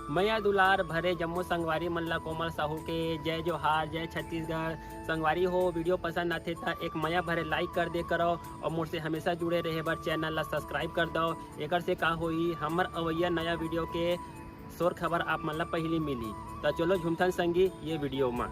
मैया दुलार भरे जम्मू संगवारी मल्ला कोमल साहू के जय जोहार, जय छत्तीसगढ़। संगवारी हो वीडियो पसंद आते तो एक मैया भरे लाइक कर दे करो और मुझसे हमेशा जुड़े रहे बर चैनल ला सब्सक्राइब कर दो। एक से का होई हमर अवैया नया वीडियो के शोर खबर आप मन ला पहली मिली। तो चलो झुमथन संगी ये वीडियो में।